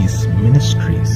Seas Ministries.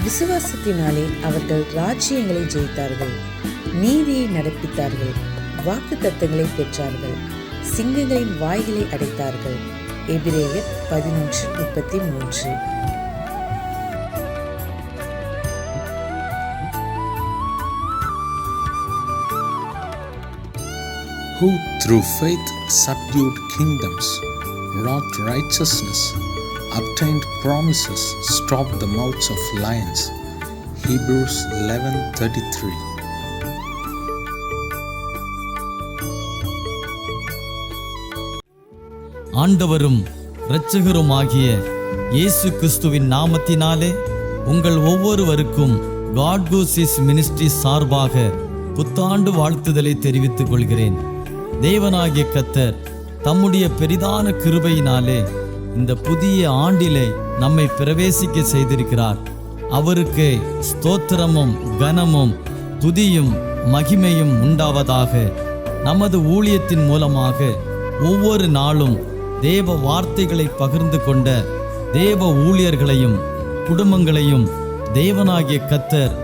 விசுவாசத்தினாலே அவர்கள் ராஜ்யங்களை ஜெயித்தார்கள், நீதியை நடப்பித்தார்கள், வாக்கு தத்தங்களை பெற்றார்கள், சிங்கங்களின் வாய்களை அடைத்தார்கள். எபிரேயர் 11:33. Who through faith subdued kingdoms, wrought righteousness, obtained promises, stopped the mouths of lions. Hebrews 11:33. ஆண்டவரும் இரட்சகருமாகிய இயேசு கிறிஸ்துவின் நாமத்தினாலே உங்கள் ஒவ்வொருவருக்கும் காட் கோஸ் மினிஸ்ட்ரி சார்பாக புத்தாண்டு வாழ்த்துதலை தெரிவித்துக் கொள்கிறேன். தேவனாகிய கர்த்தர் தம்முடைய பெரிதான கிருபையினாலே இந்த புதிய ஆண்டிலே நம்மை பிரவேசிக்க செய்திருக்கிறார். அவருக்கு ஸ்தோத்திரமும் கனமும் துதியும் மகிமையும் உண்டாவதாக. நமது ஊழியத்தின் மூலமாக ஒவ்வொரு நாளும் தேவ வார்த்தைகளை பகிர்ந்து கொண்ட தேவ ஊழியர்களையும் குடும்பங்களையும் தேவனாகிய கர்த்தர்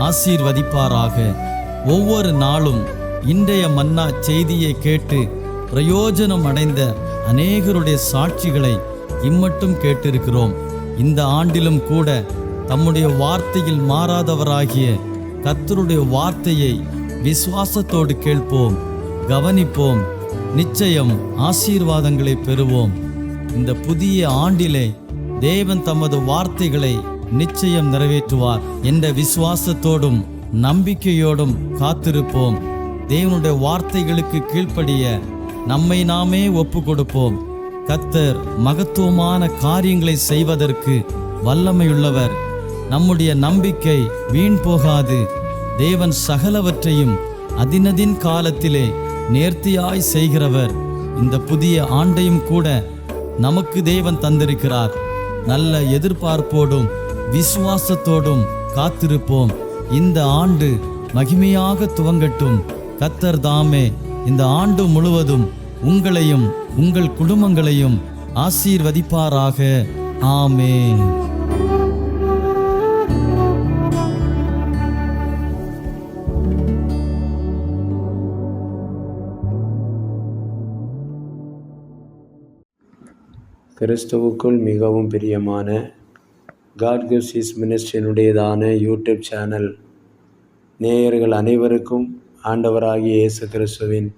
ஆசீர்வதிப்பாராக. ஒவ்வொரு நாளும் இன்றைய மன்னா செய்தியை கேட்டு பிரயோஜனம் அடைந்த அநேகருடைய சாட்சிகளை இம்மட்டும் கேட்டிருக்கிறோம். இந்த ஆண்டிலும் கூட தம்முடைய வார்த்தையில் மாறாதவராகிய கர்த்தருடைய வார்த்தையை விசுவாசத்தோடு கேட்போம், கவனிப்போம், நிச்சயம் ஆசீர்வாதங்களை பெறுவோம். இந்த புதிய ஆண்டிலே தேவன் தமது வார்த்தைகளை நிச்சயம் நிறைவேற்றுவார் என்ற விசுவாசத்தோடும் நம்பிக்கையோடும் காத்திருப்போம். தேவனுடைய வார்த்தைகளுக்கு கீழ்ப்படிய நம்மை நாமே ஒப்பு கொடுப்போம். கர்த்தர் மகத்துவமான காரியங்களை செய்வதற்கு வல்லமையுள்ளவர். நம்முடைய நம்பிக்கை வீண் போகாது. தேவன் சகலவற்றையும் அதினதின் காலத்திலே நேர்த்தியாய் செய்கிறவர். இந்த புதிய ஆண்டையும் கூட நமக்கு தேவன் தந்திருக்கிறார். நல்ல எதிர்பார்ப்போடும் விசுவாசத்தோடும் காத்திருப்போம். இந்த ஆண்டு மகிமையாக துவங்கட்டும். கர்த்தர் தாமே இந்த ஆண்டு முழுவதும் உங்களையும் உங்கள் குடும்பங்களையும் ஆசீர்வதிப்பாராக. ஆமென். கிறிஸ்துவுக்குள் மிகவும் பிரியமான காட் கோஸ் மினிஸ்ட்ரியினுடையதான யூடியூப் சேனல் நேயர்கள் அனைவருக்கும் ஆண்டவராகிய இயேசு கிறிஸ்துவின்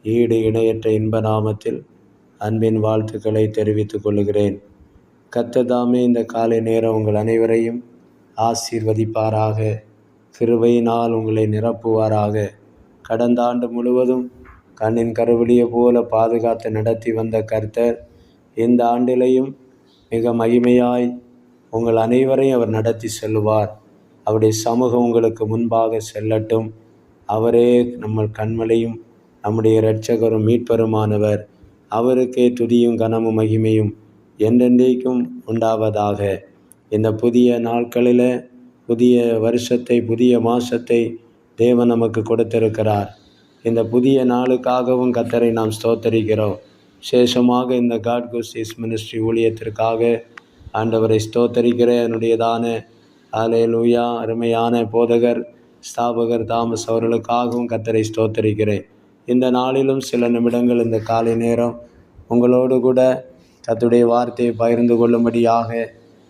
ஈடு இணையற்ற இன்ப நாமத்தில் அன்பின் வாழ்த்துக்களை தெரிவித்துக் கொள்கிறேன். கர்த்தர் தாமே இந்த காலை நேரம் உங்கள் அனைவரையும் ஆசீர்வதிப்பாராக. கிருபையினால் உங்களை நிரப்புவாராக. கடந்த ஆண்டு முழுவதும் கண்ணின் கருவிழியை போல பாதுகாத்து நடத்தி வந்த கர்த்தர் இந்த ஆண்டிலையும் மிக மகிமையாய் உங்கள் அனைவரையும் அவர் நடத்தி செல்லுவார். அவருடைய சமூகம் உங்களுக்கு முன்பாக செல்லட்டும். அவரே நம்ம கண்மலையும் நம்முடைய இரட்சகரும் மீட்பருமானவர். அவருக்கே துதியும் கனமும் மகிமையும் என்றென்றைக்கும் உண்டாவதாக. இந்த புதிய நாட்களில் புதிய வருஷத்தை புதிய மாதத்தை தேவன் நமக்கு கொடுத்திருக்கிறார். இந்த புதிய நாளுக்காகவும் கர்த்தரை நாம் ஸ்தோத்தரிக்கிறோம். விசேஷமாக இந்த காட் குஸ்டிஸ் மினிஸ்ட்ரி ஊழியத்திற்காக ஆண்டவரை ஸ்தோத்தரிக்கிறேன். என்னுடையதான அல்லேலூயா அருமையான போதகர் ஸ்தாபகர் தாமஸ் அவர்களுக்காகவும் கர்த்தரை ஸ்தோத்தரிக்கிறேன். இந்த நாளிலும் சில நிமிடங்கள் இந்த காலை நேரம் உங்களோடு கூட கர்த்தருடைய வார்த்தையை பகிர்ந்து கொள்ளும்படியாக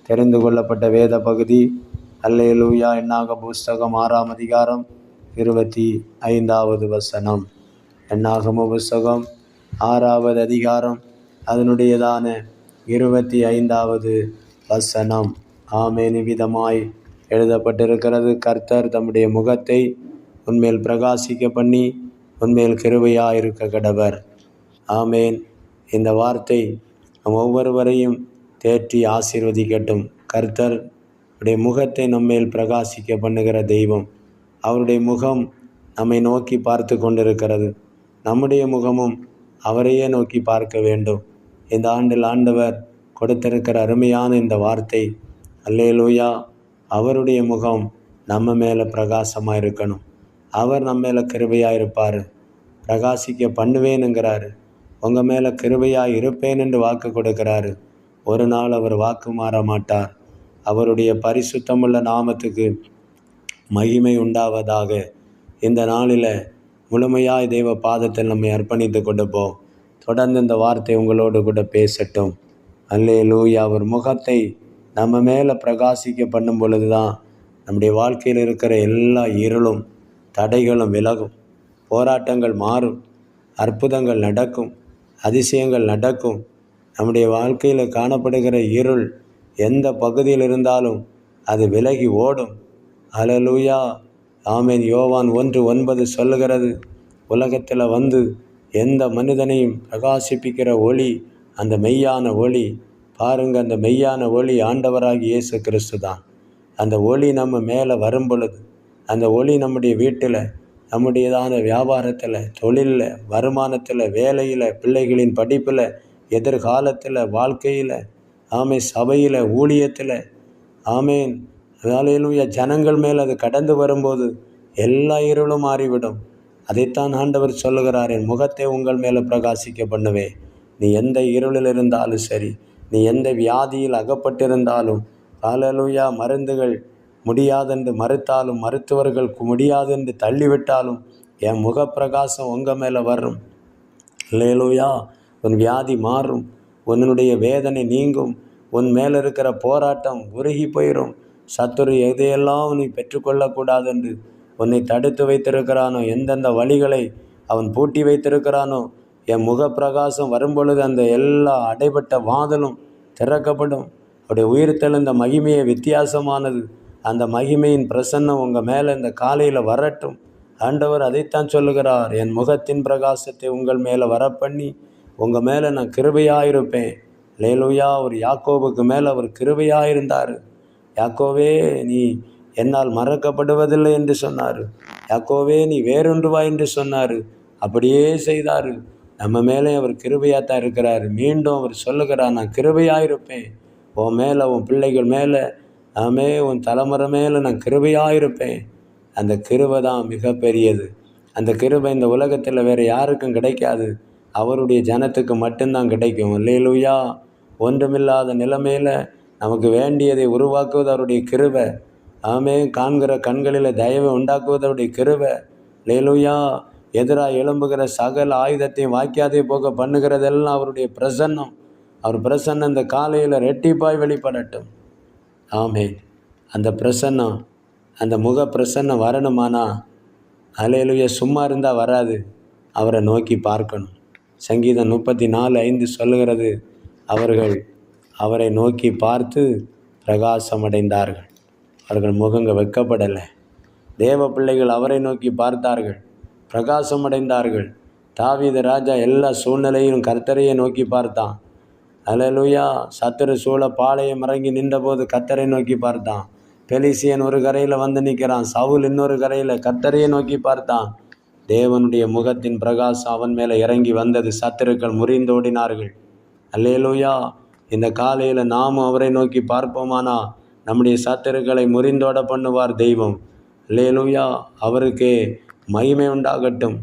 தெரிந்து கொள்ளப்பட்ட வேத பகுதி அல்லேலூயா என்னாகம புஸ்தகம் 6ஆம் அதிகாரம் 25வது வசனம். என்னாகம புஸ்தகம் 6வது அதிகாரம் அதனுடையதான 25வது வசனம். ஆமென். விதமாய் எழுதப்பட்டிருக்கிறது, கர்த்தர் தம்முடைய முகத்தை உன்மேல் பிரகாசிக்க பண்ணி உன்மேல் கிருபையாயிருக்க கடவர். ஆமென். இந்த வார்த்தை நம் ஒவ்வொருவரையும் தேற்றி ஆசீர்வதிக்கட்டும். கர்த்தர் அவருடைய முகத்தை நம்மேல் பிரகாசிக்க பண்ணுகிற தெய்வம். அவருடைய முகம் நம்மை நோக்கி பார்த்து கொண்டிருக்கிறது. நம்முடைய முகமும் அவரையே நோக்கி பார்க்க வேண்டும். இந்த ஆண்டில் ஆண்டவர் கொடுத்திருக்கிற அருமையான இந்த வார்த்தை அல்லேலூயா. அவருடைய முகம் நம்ம மேலே பிரகாசமாக இருக்கணும். அவர் நம்ம மேலே கிருபையாக இருப்பார். பிரகாசிக்க பண்ணுவேனுங்கிறாரு. உங்கள் மேலே கிருபையாக இருப்பேன் என்று வாக்கு கொடுக்கிறாரு. ஒரு நாள் அவர் வாக்கு மாற மாட்டார். அவருடைய பரிசுத்தமுள்ள நாமத்துக்கு மகிமை உண்டாவதாக. இந்த நாளில் முழுமையாய் தெய்வ பாதத்தில் நம்மை அர்ப்பணித்து கொடுப்போம். தொடர்ந்து இந்த வார்த்தை உங்களோடு கூட பேசட்டும். அல்லேலூயா. அவர் முகத்தை நம்ம மேலே பிரகாசிக்க பண்ணும் பொழுது தான் நம்முடைய வாழ்க்கையில் இருக்கிற எல்லா இருளும் தடைகளும் விலகும், போராட்டங்கள் மாறும், அற்புதங்கள் நடக்கும், அதிசயங்கள் நடக்கும். நம்முடைய வாழ்க்கையில் காணப்படுகிற இருள் எந்த பகுதியில் இருந்தாலும் அது விலகி ஓடும். அல்லேலூயா. ஆமென். யோவான் 1:9 சொல்லுகிறது, உலகத்தில் வந்து எந்த மனிதனையும் பிரகாசிப்பிக்கிற ஒளி அந்த மெய்யான ஒளி. பாருங்கள், அந்த மெய்யான ஒளி ஆண்டவராகிய இயேசு கிறிஸ்து தான். அந்த ஒளி நம்ம மேலே வரும் பொழுது, அந்த ஒளி நம்முடைய வீட்டில், நம்முடையதான வியாபாரத்தில், தொழிலில், வருமானத்தில், வேலையில், பிள்ளைகளின் படிப்பில், எதிர்காலத்தில், வாழ்க்கையில், ஆமென், சபையில், ஊழியத்தில், ஆமென், அல்லேலூயா, ஜனங்கள் மேல் அது கடந்து வரும்போது எல்லா இருளும் மாறிவிடும். அதைத்தான் ஆண்டவர் சொல்லுகிறார், என் முகத்தை உங்கள் மேலே பிரகாசிக்க பண்ணுவேன். நீ எந்த இருளில் இருந்தாலும் சரி, நீ எந்த வியாதியில் அகப்பட்டிருந்தாலும், அல்லேலூயா, மருந்துகள் முடியாதென்று மறுத்தாலும், மருத்துவர்கள் முடியாதென்று தள்ளிவிட்டாலும் என் முகப்பிரகாசம் உங்கள் மேலே வரும். அல்லேலூயா. உன் வியாதி மாறும், உன்னுடைய வேதனை நீங்கும், உன் மேலே இருக்கிற போராட்டம் உருகி போயிடும். சத்துரு எதையெல்லாம் நீ பெற்றுக்கொள்ளக்கூடாதென்று உன்னை தடுத்து வைத்திருக்கிறானோ, எந்தெந்த வழிகளை அவன் பூட்டி வைத்திருக்கிறானோ, என் முகப்பிரகாசம் வரும்பொழுது அந்த எல்லா அடைபட்ட வாதலும் திறக்கப்படும். அவருடைய உயிர்த்தெழுந்த மகிமையை வித்தியாசமானது. அந்த மகிமையின் பிரசன்னம் உங்கள் மேலே இந்த காலையில் வரட்டும். ஆண்டவர் அதைத்தான் சொல்லுகிறார், என் முகத்தின் பிரகாசத்தை உங்கள் மேலே வரப்பண்ணி உங்கள் மேலே நான் கிருபையாயிருப்பேன். அல்லேலூயா. ஒரு யாக்கோபுக்கு மேலே அவர் கிருபையாயிருந்தார். யாக்கோவே நீ என்னால் மறக்கப்படுவதில்லை என்று சொன்னார். யாக்கோவே நீ வேறொன்றுவா என்று சொன்னார். அப்படியே செய்தார். நம்ம மேலே அவர் கிருபையாகத்தான் இருக்கிறார். மீண்டும் அவர் சொல்லுகிறார், நான் கிருபையாயிருப்பேன். உன் மேலே, உன் பிள்ளைகள் மேலே, உன் தலைமுறை மேலே நான் கிருபையாயிருப்பேன். அந்த கிருபை தான் மிகப்பெரியது. அந்த கிருபை இந்த உலகத்தில் வேறு யாருக்கும் கிடைக்காது. அவருடைய ஜனத்துக்கு மட்டும்தான் கிடைக்கும். அல்லேலூயா. ஒன்றுமில்லாத நிலைமையில் நமக்கு வேண்டியதை உருவாக்குவது அவருடைய கிருபை. காண்கிற கண்களில் தயவை உண்டாக்குவது அவருடைய கிருபை. அல்லேலூயா. எதிராக எழும்புகிற சகல ஆயுதத்தையும் வாய்க்காதே போக பண்ணுகிறதெல்லாம் அவருடைய பிரசன்னம். அவர் பிரசன்னம் இந்த காலையில் ரெட்டிப்பாய் வெளிப்படட்டும். ஆமென். அந்த பிரசன்னம், அந்த முக பிரசன்னம் வரணுமானா அல்லேலூயா சும்மா இருந்தால் வராது. அவரை நோக்கி பார்க்கணும். சங்கீதம் 34:5 சொல்லுகிறது, அவர்கள் அவரை நோக்கி பார்த்து பிரகாசமடைந்தார்கள். அவர்கள் முகங்கள் வெட்கப்படலை. தேவ பிள்ளைகள் அவரை நோக்கி பார்த்தார்கள், பிரகாசமடைந்தார்கள். தாவீது ராஜா எல்லா சூழ்நிலையும் கர்த்தரையை நோக்கி பார்த்தான். அல்லேலூயா. சத்துரு சூழ பாளையம் இறங்கி நின்றபோது கர்த்தரை நோக்கி பார்த்தான். பெலிசியன் ஒரு கரையில் வந்து நிற்கிறான், சவுல் இன்னொரு கரையில் கர்த்தரையை நோக்கி பார்த்தான். தேவனுடைய முகத்தின் பிரகாசம் அவன் மேலே இறங்கி வந்தது. சத்துருக்கள் முறிந்தோடினார்கள். அல்லேலூயா. இந்த காலையில் நாமும் அவரை நோக்கி பார்ப்போமானா நம்முடைய சத்துருக்களை முறிந்தோட பண்ணுவார் தெய்வம். அல்லேலூயா. அவருக்கு மகிமை உண்டாகட்டும்.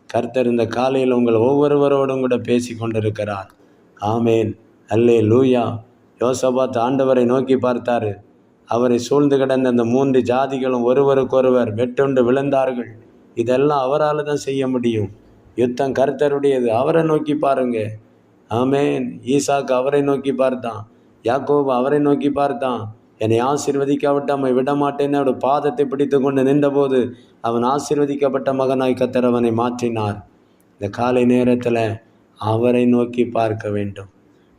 கர்த்தர் இந்த காலையில் உங்கள் ஒவ்வொருவரோடும் கூட பேசி கொண்டிருக்கிறார். ஆமேன். அல்லேலூயா. யோசபாத் ஆண்டவரை நோக்கி பார்த்தாரு. அவரை சூழ்ந்து கிடந்த அந்த 3 ஜாதிகளும் ஒருவருக்கொருவர் வெட்டுண்டு விழுந்தார்கள். இதெல்லாம் அவரால் தான் செய்ய முடியும். யுத்தம் கர்த்தருடையது. அவரை நோக்கி பாருங்க. ஆமேன். ஈசாக்கு அவரை நோக்கி பார்த்தான். யாக்கோபு அவரை நோக்கி பார்த்தான். என்னை ஆசீர்வதிக்காவிட்டு அவனை விடமாட்டேன்னு அவருடைய பாதத்தை பிடித்து கொண்டு நின்றபோது அவன் ஆசீர்வதிக்கப்பட்ட மகனாய் கர்த்தர் அவனை மாற்றினார். இந்த காலை நேரத்தில் அவரை நோக்கி பார்க்க வேண்டும்.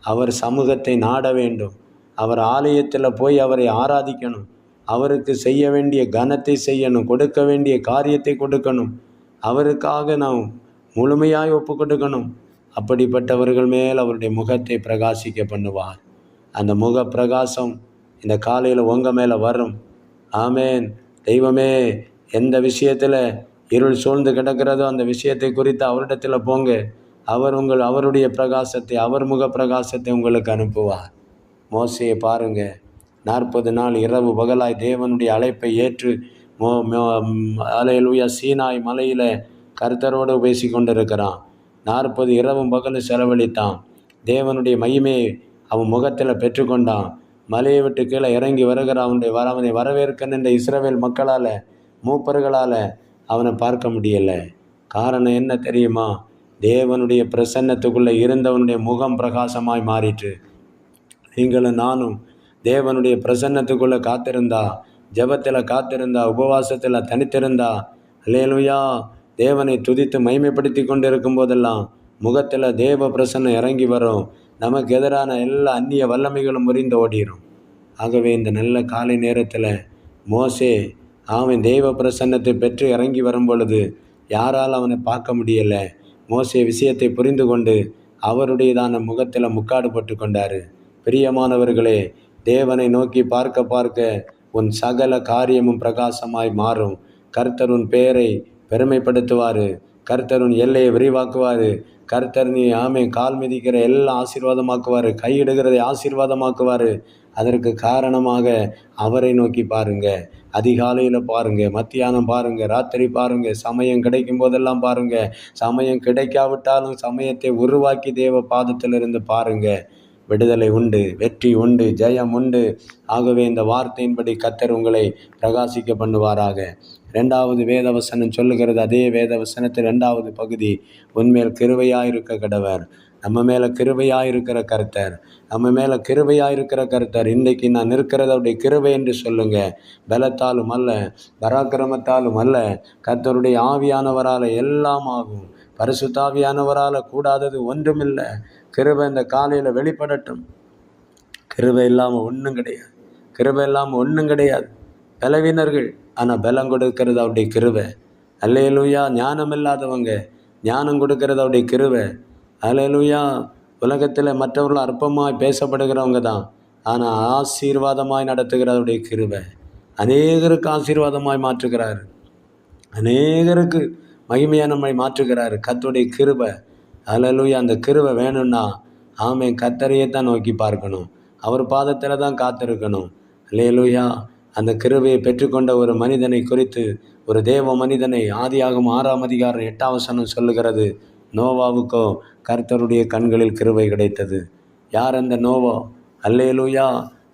அவர் சமூகத்தை நாட வேண்டும். அவர் ஆலயத்தில் போய் அவரை ஆராதிக்கணும். அவருக்கு செய்ய வேண்டிய கனத்தை செய்யணும். கொடுக்க வேண்டிய காரியத்தை கொடுக்கணும். அவருக்காக நாம் முழுமையாய் ஒப்பு கொடுக்கணும். அப்படிப்பட்டவர்கள் மேல் அவருடைய முகத்தை பிரகாசிக்க பண்ணுவார். அந்த முக பிரகாசம் இந்த காலையில் உங்கள் மேலே வரும். ஆமேன். தெய்வமே, எந்த விஷயத்தில் இருள் சூழ்ந்து கிடக்கிறதோ அந்த விஷயத்தை குறித்து அவரிடத்தில் போங்க. அவருடைய பிரகாசத்தை, அவர் முக பிரகாசத்தை உங்களுக்கு அனுப்புவார். மோசையை பாருங்க. 40 நாள் இரவு பகலாய் தேவனுடைய அழைப்பை ஏற்று அல்லேலூயா சீனாய் மலையில் கர்த்தரோடு பேசி கொண்டிருக்கிறான். 40 இரவும் பகலும் செலவழித்தான். தேவனுடைய மகிமையை அவன் முகத்தில் பெற்றுக்கொண்டான். மலையை விட்டு கீழே இறங்கி வருகிறான். அவனை வரவேற்க நின்ற இஸ்ரவேல் மக்களால், மூப்பர்களால் அவனை பார்க்க முடியலை. காரணம் என்ன தெரியுமா? தேவனுடைய பிரசன்னத்துக்குள்ளே இருந்தவனுடைய முகம் பிரகாசமாய் மாறிற்று. நீங்களும் நானும் தேவனுடைய பிரசன்னத்துக்குள்ளே காத்திருந்தா, ஜெபத்தில் காத்திருந்தா, உபவாசத்தில் தனித்திருந்தா, அல்லேலூயா, தேவனை துதித்து மகிமைப்படுத்தி கொண்டு இருக்கும் போதெல்லாம் முகத்தில் தேவ பிரசன்னம் இறங்கி வரும். நமக்கு எதிரான எல்லா அந்நிய வல்லமைகளும் முறிந்து ஓடிடும். ஆகவே இந்த நல்ல காலை நேரத்தில் மோசே அவன் தெய்வ பிரசன்னத்தை பெற்று இறங்கி வரும் பொழுது யாரால் அவனை பார்க்க முடியலை. மோசே விஷயத்தை புரிந்து கொண்டு அவருடையதான முகத்தில் முக்காடு போட்டு கொண்டார். பிரியமானவர்களே, தேவனை நோக்கி பார்க்க பார்க்க உன் சகல காரியமும் பிரகாசமாய் மாறும். கர்த்தர் உன் பெயரை பெருமைப்படுத்துவார். கர்த்தர் உன் எல்லையை விரிவாக்குவார். கர்த்தர் நீ கால் மிதிக்கிற எல்லாம் ஆசீர்வாதமாக்குவார். கையிடுகிறதை ஆசீர்வாதமாக்குவார். அதற்கு காரணமாக அவரை நோக்கி பாருங்க. அதிகாலையில் பாருங்க, மத்தியானம் பாருங்க, ராத்திரி பாருங்க, சமயம் கிடைக்கும் போதெல்லாம் பாருங்க. சமயம் கிடைக்காவிட்டாலும் சமயத்தை உருவாக்கி தேவ பாதத்திலிருந்து பாருங்க. விடுதலை உண்டு, வெற்றி உண்டு, ஜெயம் உண்டு. ஆகவே இந்த வார்த்தையின்படி கர்த்தர் உங்களை பிரகாசிக்க பண்ணுவாராக. 2வது வேதவசனம் சொல்லுகிறது. அதே வேதவசனத்தில் 2வது பகுதி, உன்மேல் கிருபையாயிருக்க கடவர். நம்ம மேலே கிருபையாயிருக்கிற கர்த்தர், நம்ம மேலே கிருபையாயிருக்கிற கர்த்தர். இன்றைக்கு நான் இருக்கிறது அவருடைய கிருபை என்று சொல்லுங்க. பலத்தாலும் அல்ல, பராக்கிரமத்தாலும் அல்ல, கர்த்தருடைய ஆவியானவரால் எல்லாம் ஆகும். பரிசுத்தாவியானவரால் கூடாதது ஒன்றுமில்லை. கிருபை இந்த காலையில் வெளிப்படட்டும். கிருபை இல்லாமல் ஒன்றும் கிடையாது. கிருபை இல்லாமல் ஒன்றும் கிடையாது. பலவீனர்கள், ஆனால் பலம் கொடுக்கிறது அவருடைய கிருபை. அல்லேலூயா. ஞானம் இல்லாதவங்க ஞானம் கொடுக்கிறது அவருடைய கிருபை. அல்லேலூயா. உலகத்தில் மற்றவர்கள் அற்பமாய் பேசப்படுகிறவங்க தான், ஆனால் ஆசீர்வாதமாய் நடத்துகிற அவருடைய கிருபை. அநேகருக்கு ஆசீர்வாதமாய் மாற்றுகிறார். அநேகருக்கு மகிமையானமாய் மாற்றுகிறார் கர்த்தருடைய கிருபை. அல்லேலூயா. அந்த கிருபை வேணும்னா கர்த்தரையே தான் நோக்கி பார்க்கணும். அவர் பாதத்தில் தான் காத்திருக்கணும். அல்லேலூயா. அந்த கிருபையை பெற்றுக்கொண்ட ஒரு மனிதனை குறித்து, ஒரு தேவ மனிதனை ஆதியாகமம் 6ஆம் அதிகாரம் 8ஆம் வசனம் சொல்லுகிறது. நோவாவுக்கோ கர்த்தருடைய கண்களில் கிருபை கிடைத்தது. யார் அந்த நோவா? அல்லேலூயா.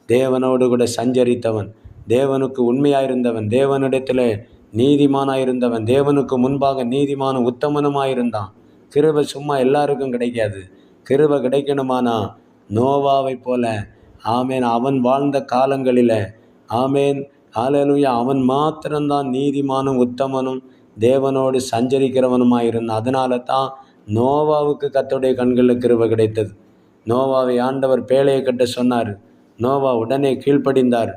தேவனோடு கூட சஞ்சரித்தவன், தேவனுக்கு உண்மையாயிருந்தவன், தேவனிடத்தில் நீதிமானாயிருந்தவன், தேவனுக்கு முன்பாக நீதிமானும் உத்தமனுமாயிருந்தான். கிருபை சும்மா எல்லாருக்கும் கிடைக்காது. கிருபை கிடைக்கணுமானா நோவாவை போல அவன் வாழ்ந்த காலங்களில் அல்லேலூயா, அவன் மாத்திரம்தான் நீதிமானும் உத்தமனும் தேவனோடு சஞ்சரிக்கிறவனுமாயிருந்தான். அதனால தான் நோவாவுக்கு கர்த்தருடைய கண்களில் கிருபை கிடைத்தது. நோவாவை ஆண்டவர் பேழையை கட்ட சொன்னார். நோவா உடனே கீழ்ப்படிந்தார்.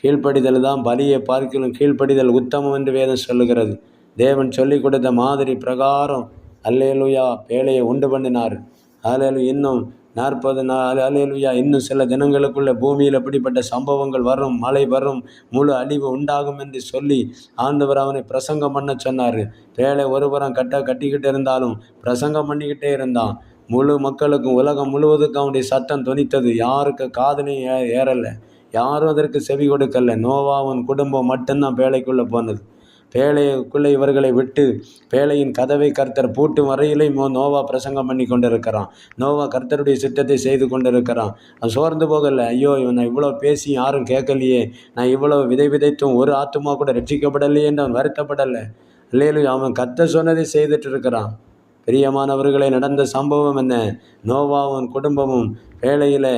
கீழ்ப்படிதல் தான் பலியை பார்க்கிலும் கீழ்ப்படிதல் உத்தமம் என்று வேதம் சொல்லுகிறது. தேவன் சொல்லிக் கொடுத்த மாதிரி பிரகாரம் அல்லேலூயா பேழையை உண்டு பண்ணினார். அல்லேலூயா. இன்னும் 40 நாள் அல்லேலூயா, இன்னும் சில தினங்களுக்குள்ள பூமியில் எப்படிப்பட்ட சம்பவங்கள் வரும், மழை வரும், முழு அழிவு உண்டாகும் என்று சொல்லி ஆண்டவர் அவனை பிரசங்கம் பண்ண சொன்னார். பேழை ஒருபுறம் கட்டிக்கிட்டு இருந்தாலும் பிரசங்கம் பண்ணிக்கிட்டே இருந்தான். முழு மக்களுக்கும் உலகம் முழுவதுக்கும் அவனுடைய சத்தம் தொனித்தது. யாருக்கு காதலையும் ஏறலை, யாரும் அதற்கு செவி கொடுக்கல. நோவாவின் குடும்பம் மட்டும்தான் பேழைக்குள்ளே போனது. பேழைக்குள்ளே இவர்களை விட்டு பேழையின் கதவை கர்த்தர் பூட்டும் வரையிலே நோவா பிரசங்கம் பண்ணி கொண்டிருக்கிறான். நோவா கர்த்தருடைய சித்தத்தை செய்து கொண்டிருக்கிறான். அவன் சோர்ந்து போகலை. ஐயோ, நான் இவ்வளோ பேசி யாரும் கேட்கலையே, நான் இவ்வளோ விதைத்தும் ஒரு ஆத்துமா கூட ரட்சிக்கப்படலையே என்று அவன் வருத்தப்படலை. இல்லையிலும் அவன் கர்த்தர் சொன்னதை செய்துட்டு இருக்கிறான். பிரியமானவர்களை, நடந்த சம்பவம் என்ன? நோவாவும் குடும்பமும் பேழையில்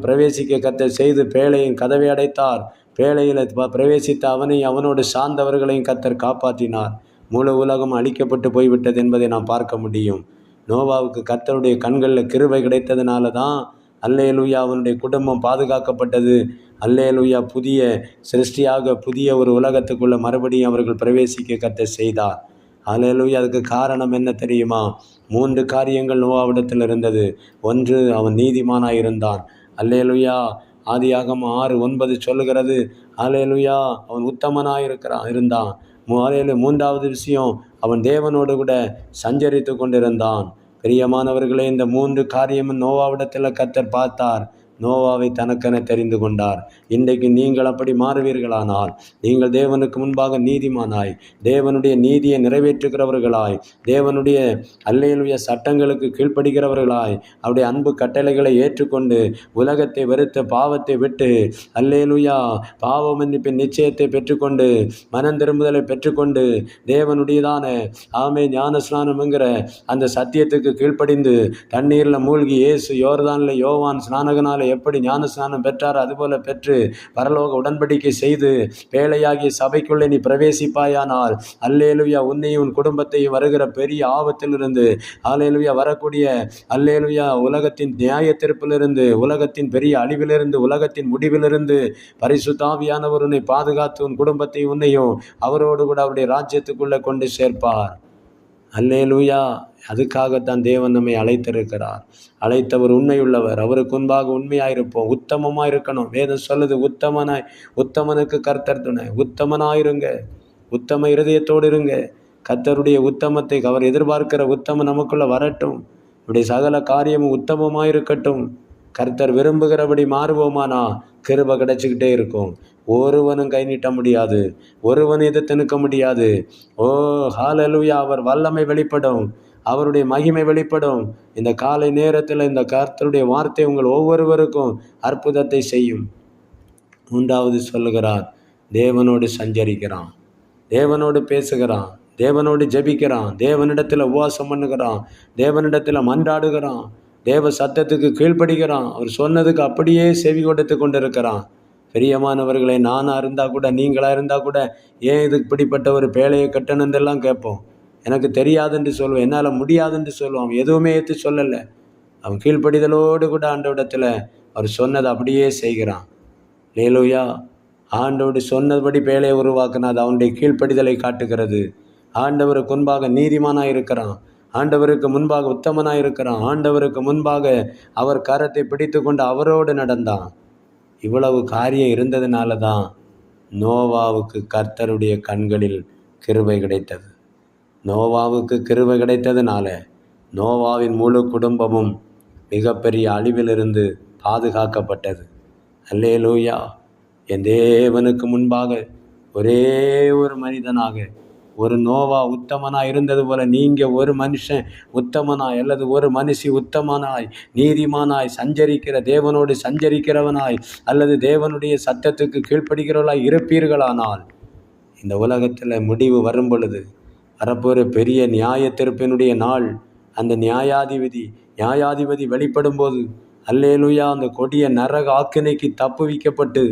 பிரவேசிக்க கர்த்தர் செய்து பேழையின் கதவை அடைத்தார். பேழையில் பிரவேசித்த அவனையும் அவனோடு சார்ந்தவர்களையும் கர்த்தர் காப்பாற்றினார். முழு உலகம் அழிக்கப்பட்டு போய்விட்டது என்பதை நாம் பார்க்க முடியும். நோவாவுக்கு கர்த்தருடைய கண்களில் கிருபை கிடைத்ததுனால தான் அல்லேலூயா அவனுடைய குடும்பம் பாதுகாக்கப்பட்டது. அல்லேலூயா புதிய சிருஷ்டியாக புதிய ஒரு உலகத்துக்குள்ளே மறுபடியும் அவர்கள் பிரவேசிக்க கர்த்தர் செய்தார். அல்லேலூயா. அதுக்கு காரணம் என்ன தெரியுமா? 3 காரியங்கள் நோவாவிடத்தில் இருந்தது. 1, அவன் நீதிமானாய் இருந்தான். அல்லேலூயா. ஆதியாகமம் 6:9 சொல்லுகிறது. அல்லேலூயா, அவன் உத்தமனாய் இருந்தான். 3வது விஷயம், அவன் தேவனோடு கூட சஞ்சரித்து கொண்டிருந்தான். பிரியமானவர்களே, இந்த 3 காரியமும் நோவாவிடத்தில் கர்த்தர் பார்த்தார். நோவாவை தனக்கென தெரிந்து கொண்டார். இன்றைக்கு நீங்கள் அப்படி மாறுவீர்களானால், நீங்கள் தேவனுக்கு முன்பாக நீதிமானாய், தேவனுடைய நீதியை நிறைவேற்றுகிறவர்களாய், தேவனுடைய அல்லேலூயா சட்டங்களுக்கு கீழ்ப்படுகிறவர்களாய், அவருடைய அன்பு கட்டளைகளை ஏற்றுக்கொண்டு உலகத்தை வெறுத்த பாவத்தை விட்டு அல்லேலூயா பாவ மன்னிப்பின் நிச்சயத்தை பெற்றுக்கொண்டு மனம் திரும்புதலை பெற்றுக்கொண்டு தேவனுடையதான ஞான ஸ்நானம்ங்கிற அந்த சத்தியத்துக்கு கீழ்ப்படிந்து தண்ணீரில் மூழ்கி இயேசு யோர்தானில் யோவான் ஸ்நானகனாலே எப்படி ஞான ஸ்நானம் பெற்றாரோ அதுபோல பெற்று பரலோக உடன்படிக்கை செய்து பேழையாகிய சபைக்குள்ளே நீ பிரவேசிப்பாயானால் அல்லேலூயா உன்னையும் உன் குடும்பத்தையும் வருகிற பெரிய ஆபத்திலிருந்து அல்லேலூயா வரக்கூடிய அல்லேலூயா உலகத்தின் நியாய தீர்ப்பிலிருந்து, உலகத்தின் பெரிய அழிவிலிருந்து, உலகத்தின் முடிவிலிருந்து பரிசுத்த ஆவியானவர் உன்னை பாதுகாத்து உன் குடும்பத்தையும் உன்னையும் அவரோடு கூட அவருடைய ராஜ்யத்துக்குள்ளே கொண்டு சேர்ப்பார். அல்லேலூயா. அதுக்காகத்தான் தேவன் நம்மை அழைத்திருக்கிறார். அழைத்தவர் உண்மையுள்ளவர். அவருக்கு முன்பாக உண்மையாயிருப்போம், உத்தமமாக இருக்கணும். வேதம் சொல்லுது, உத்தமனுக்கு கர்த்தர் துணை. உத்தமனாயிருங்க, உத்தம இருதயத்தோடு இருங்க. கர்த்தருடைய உத்தமத்தை அவர் எதிர்பார்க்கிற உத்தமம் நமக்குள்ள வரட்டும். இப்படி சகல காரியமும் உத்தமமாயிருக்கட்டும். கர்த்தர் விரும்புகிறபடி மாறுவோமானா கிருபை கிடைச்சிக்கிட்டே இருக்கும். ஒருவனும் கை நீட்ட முடியாது, ஒருவன் எதிர்த்து நிற்க முடியாது. ஓ ஹல்லேலூயா. அவர் வல்லமை வெளிப்படும், அவருடைய மகிமை வெளிப்படும். இந்த காலை நேரத்தில் இந்த கர்த்தருடைய வார்த்தை உங்கள் ஒவ்வொருவருக்கும் அற்புதத்தை செய்யும். 3வது சொல்லுகிறார், தேவனோடு சஞ்சரிக்கிறான், தேவனோடு பேசுகிறான், தேவனோடு ஜெபிக்கிறான், தேவனிடத்தில் உபவாசம் பண்ணுகிறான், தேவனிடத்தில் மன்றாடுகிறான், தேவ சத்தத்துக்கு கீழ்ப்படுகிறான். அவர் சொன்னதுக்கு அப்படியே செவி கொடுத்து கொண்டிருக்கிறான். பிரியமானவர்களை, நானாக இருந்தால் கூட, நீங்களாக இருந்தால் கூட, ஏன் இதுக்கு இப்படிப்பட்ட ஒரு பேழையை கட்டணுன்றெல்லாம் கேட்போம். எனக்கு தெரியாதுன்னு சொல்லுவேன், என்னால் முடியாதுன்னு சொல்லுவான். அவன் எதுவுமே ஏற்று சொல்லலை. அவன் கீழ்ப்படிதலோடு கூட ஆண்டவரிடத்தில் அவர் சொன்னதை அப்படியே செய்கிறான். அல்லேலூயா. ஆண்டவருடைய சொன்னபடி பேழையை உருவாக்குனா அது அவனுடைய கீழ்ப்படிதலை காட்டுகிறது. ஆண்டவருக்கு முன்பாக நீதிமானாக இருக்கிறான், ஆண்டவருக்கு முன்பாக உத்தமனாக இருக்கிறான், ஆண்டவருக்கு முன்பாக அவர் கரத்தை பிடித்து கொண்டு அவரோடு நடந்தான். இவ்வளவு காரியம் இருந்ததுனால தான் நோவாவுக்கு கர்த்தருடைய கண்களில் கிருபை கிடைத்தது. நோவாவுக்கு கிருபை கிடைத்ததுனால நோவாவின் முழு குடும்பமும் மிகப்பெரிய அழிவிலிருந்து பாதுகாக்கப்பட்டது. அல்லேலூயா. என் தேவனுக்கு முன்பாக ஒரே ஒரு மனிதனாக, ஒரு நோவா உத்தமனாய் இருந்தது போல நீங்கள் ஒரு மனுஷன் உத்தமனாய் அல்லது ஒரு மனுஷி உத்தமனாய் நீதிமானாய் சஞ்சரிக்கிற, தேவனோடு சஞ்சரிக்கிறவனாய் அல்லது தேவனுடைய சத்தத்துக்கு கீழ்ப்படுகிறவர்களாய் இருப்பீர்களானால் இந்த உலகத்தில் முடிவு வரும் பொழுது வரப்போகிற பெரிய நியாய தீர்ப்பினுடைய நாள், அந்த நியாயாதிபதி வெளிப்படும் போது அல்லேலூயா அந்த கொடிய நரக ஆக்கினைக்கு தப்புவிக்கப்பட்டு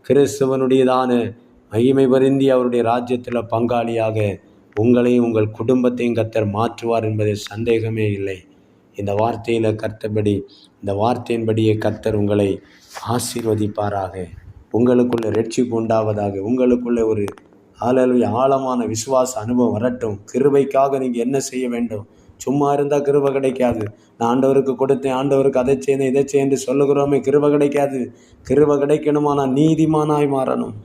கிறிஸ்துவனுடையதான மகிமை வருந்தி அவருடைய ராஜ்யத்தில் பங்காளியாக உங்களையும் உங்கள் குடும்பத்தையும் கர்த்தர் மாற்றுவார் என்பதில் சந்தேகமே இல்லை. இந்த வார்த்தையில் கர்த்தபடி, இந்த வார்த்தையின்படியே கர்த்தர் உங்களை ஆசீர்வதிப்பாராக. உங்களுக்குள்ளே ரட்சிப்பு உண்டாவதாக. உங்களுக்குள்ளே ஒரு ஆழமான விசுவாச அனுபவம் வரட்டும். கிருபைக்காக நீங்கள் என்ன செய்ய வேண்டும்? சும்மா இருந்தால் கிருபை கிடைக்காது. நான் ஆண்டவருக்கு கொடுத்தேன், ஆண்டவருக்கு அதை செய்யணும் இதை செய்யணும் சொல்லுகிறோமே, கிருபை கிடைக்காது. கிருபை கிடைக்கணுமானா நீதிமானாய் மாறணும்.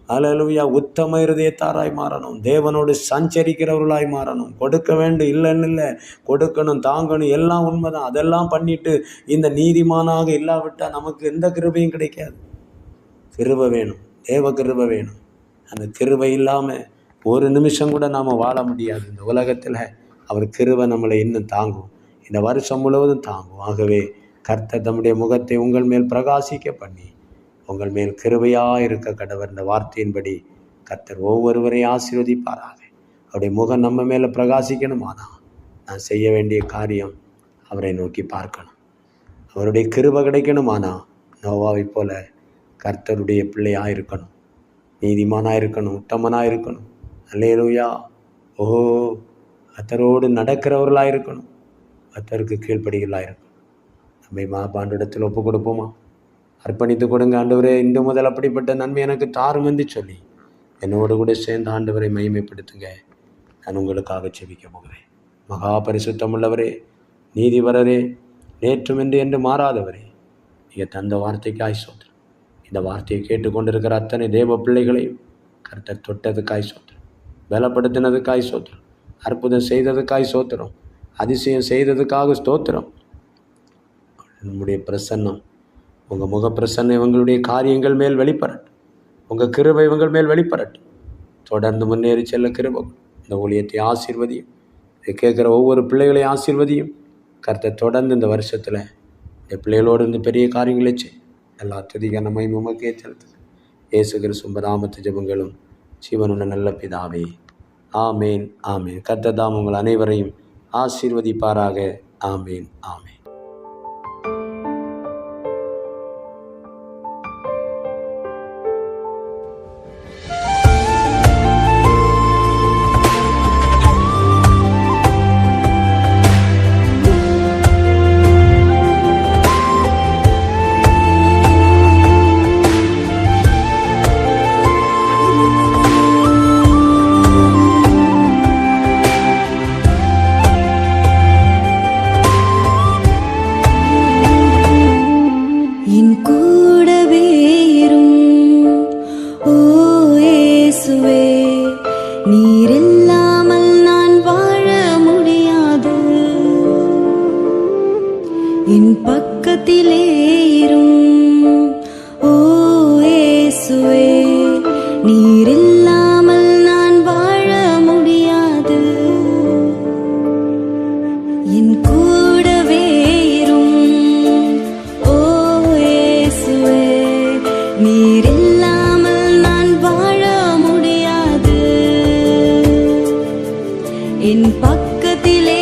அல்லேலூயா. உத்தம இருதயத்தாராய் மாறணும். தேவனோடு சஞ்சரிக்கிறவர்களாய் மாறணும். கொடுக்க வேண்டும், இல்லைன்னு இல்லை, கொடுக்கணும், தாங்கணும், எல்லாம் உண்மைதான். அதெல்லாம் பண்ணிட்டு இந்த நீதிமானாக இல்லாவிட்டால் நமக்கு எந்த கிருபையும் கிடைக்காது. கிருபை வேணும், தேவ கிருபை வேணும். அந்த கிருபை இல்லாமல் ஒரு நிமிஷம் கூட நாம் வாழ முடியாது இந்த உலகத்தில். அவர் கிருபை நம்மளை இன்னும் தாங்கும், இந்த வருஷம் முழுவதும் தாங்கும். ஆகவே கர்த்தர் தம்முடைய முகத்தை உங்கள் மேல் பிரகாசிக்க பண்ணி உங்கள் மேல் கிருபையாக இருக்க கடவர். இந்த வார்த்தையின்படி கர்த்தர் ஒவ்வொருவரையும் ஆசீர்வதிப்பாராக. அவருடைய முகம் நம்ம மேலே பிரகாசிக்கணுமானா நான் செய்ய வேண்டிய காரியம் அவரை நோக்கி பார்க்கணும். அவருடைய கிருபை கிடைக்கணுமானா நோவாவை போல கர்த்தருடைய பிள்ளையாக இருக்கணும், நீதிமானாக இருக்கணும், உத்தமனாக இருக்கணும். அல்லேலூயா. ஓஹோ, கர்த்தரோடு நடக்கிறவர்களாக இருக்கணும், கர்த்தருக்கு கீழ்ப்படிகளாக இருக்கணும். நம்மை மாபாண்டிடத்தில் ஒப்பு கொடுப்போமா? அர்ப்பணித்து கொடுங்க. ஆண்டவரே, இன்று முதல் அப்படிப்பட்ட நன்மை எனக்கு தாரும் என்று சொல்லி என்னோடு கூட சேர்ந்து ஆண்டவரை மகிமைப்படுத்துங்க. நான் உங்களுக்காக செபிக்க போகிறேன். மகா பரிசுத்தமுள்ளவரே, நீதிபரரே, நேற்றும் என்று மாறாதவரே, நீங்கள் தந்த வார்த்தைக்காய் சோத்திரம். இந்த வார்த்தையை கேட்டுக்கொண்டிருக்கிற அத்தனை தேவ பிள்ளைகளையும் கர்த்தர் தொட்டதுக்காய் சோத்திரம், பலப்படுத்தினதுக்காய் சோத்திரம், அற்புதம் செய்ததுக்காய் சோத்திரம், அதிசயம் செய்ததுக்காக ஸ்தோத்திரம். நம்முடைய பிரசன்னம், உங்கள் முக பிரசன்னம் இவங்களுடைய காரியங்கள் மேல் வெளிப்படட்டும். உங்கள் கிருபை இவங்கள் மேல் வெளிப்படட்டும். தொடர்ந்து முன்னேறி செல்ல கிருபை. இந்த ஊழியத்தை ஆசீர்வதியும், இதை கேட்குற ஒவ்வொரு பிள்ளைகளையும் ஆசீர்வதியும். கர்த்தர் தொடர்ந்து இந்த வருஷத்தில் இந்த பிள்ளைகளோடு இந்த பெரிய காரியங்களை செய். எல்லா துதிக்கான மகிமை உமக்கே செலுத்துது. இயேசு கிறிஸ்து நாமத்து ஜெபங்களும் ஜீவனுள்ள நல்ல பிதாவே, ஆமேன் ஆமேன். கர்த்தர் தாம் உங்கள் அனைவரையும் ஆசீர்வதிப்பாராக. ஆமேன் ஆமேன். என் பக்கத்திலே இரும் ஓ இயேசுவே, நீர் இல்லாமல் நான் வாழ முடியாது. என் கூடவே இரும் ஓ இயேசுவே, நீர் இல்லாமல் நான் வாழ முடியாது. என் பக்கத்திலே